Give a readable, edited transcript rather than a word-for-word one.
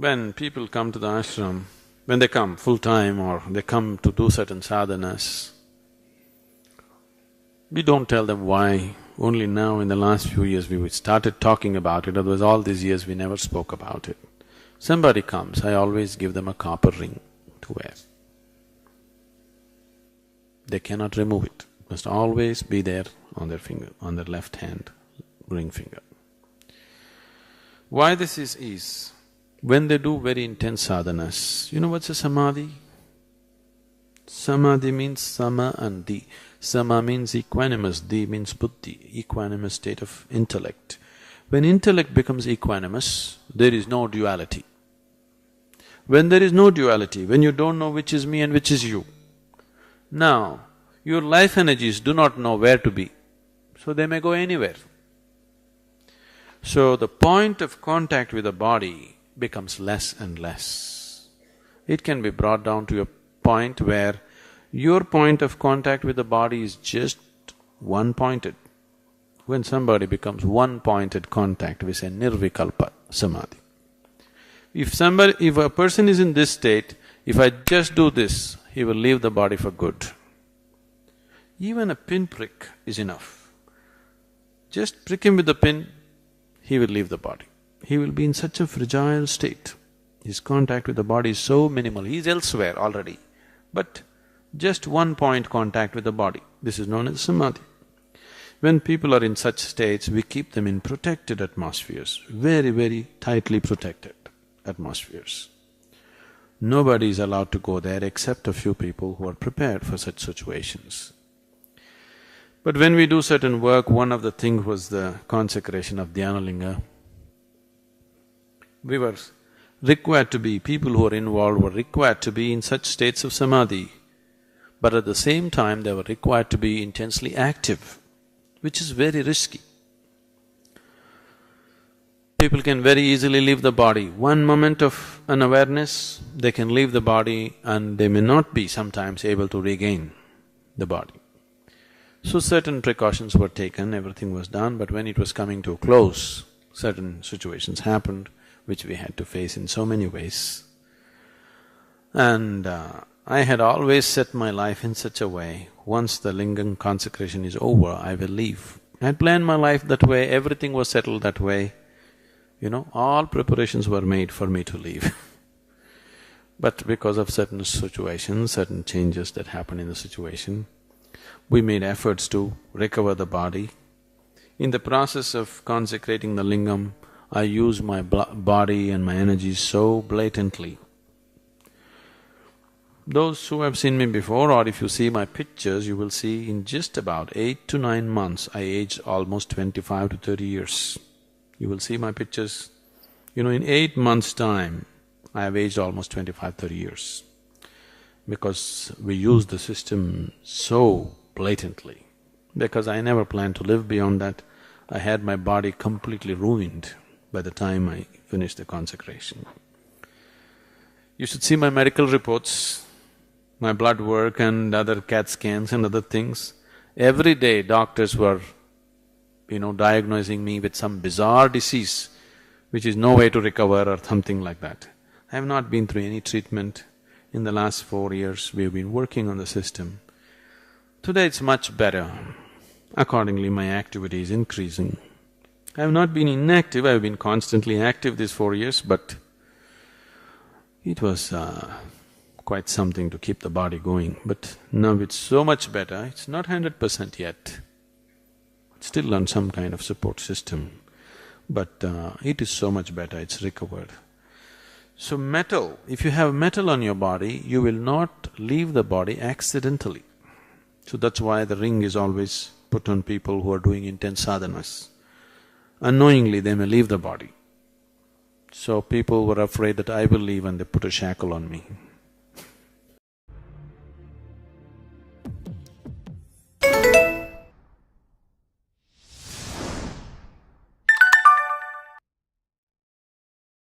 When people come to the ashram, when they come full-time or they come to do certain sadhanas, we don't tell them why. Only now in the last few years we started talking about it, otherwise all these years we never spoke about it. Somebody comes, I always give them a copper ring to wear. They cannot remove it, it must always be there on their finger, on their left hand, ring finger. Why this is, when they do very intense sadhanas, you know what's a samadhi? Samadhi means sama and di. Sama means equanimous, di means buddhi, equanimous state of intellect. When intellect becomes equanimous, there is no duality. When there is no duality, when you don't know which is me and which is you, now your life energies do not know where to be, so they may go anywhere. So the point of contact with the body becomes less and less. It can be brought down to a point where your point of contact with the body is just one-pointed. When somebody becomes one-pointed contact, we say nirvikalpa samadhi. If a person is in this state, if I just do this, he will leave the body for good. Even a pinprick is enough. Just prick him with the pin, he will leave the body. He will be in such a fragile state. His contact with the body is so minimal, he is elsewhere already. But just one-point contact with the body, this is known as samadhi. When people are in such states, we keep them in protected atmospheres, very, very tightly protected atmospheres. Nobody is allowed to go there except a few people who are prepared for such situations. But when we do certain work, one of the things was the consecration of Dhyanalinga. We were required to be, people who were involved were required to be in such states of samadhi, but at the same time they were required to be intensely active, which is very risky. People can very easily leave the body. One moment of unawareness, they can leave the body and they may not be sometimes able to regain the body. So certain precautions were taken, everything was done, but when it was coming to a close, certain situations happened which we had to face in so many ways. And I had always set my life in such a way, once the lingam consecration is over, I will leave. I had planned my life that way, everything was settled that way, all preparations were made for me to leave. But because of certain situations, certain changes that happened in the situation, we made efforts to recover the body. In the process of consecrating the lingam, I used my body and my energy so blatantly. Those who have seen me before, or if you see my pictures, you will see in just about 8 to 9 months, I aged almost 25 to 30 years. You will see my pictures. In 8 months' time, I have aged almost 25, 30 years. Because we used the system so blatantly. Because I never planned to live beyond that, I had my body completely ruined by the time I finished the consecration. You should see my medical reports, my blood work and other CAT scans and other things. Every day doctors were, diagnosing me with some bizarre disease which is no way to recover or something like that. I have not been through any treatment. In the last 4 years, we have been working on the system. Today it's much better. Accordingly, my activity is increasing. I have not been inactive, I have been constantly active these 4 years, but it was quite something to keep the body going. But now it's so much better, it's not 100% yet. It's still on some kind of support system, but it is so much better, it's recovered. So metal, if you have metal on your body, you will not leave the body accidentally. So that's why the ring is always put on people who are doing intense sadhanas. Unknowingly they may leave the body. So people were afraid that I will leave and they put a shackle on me.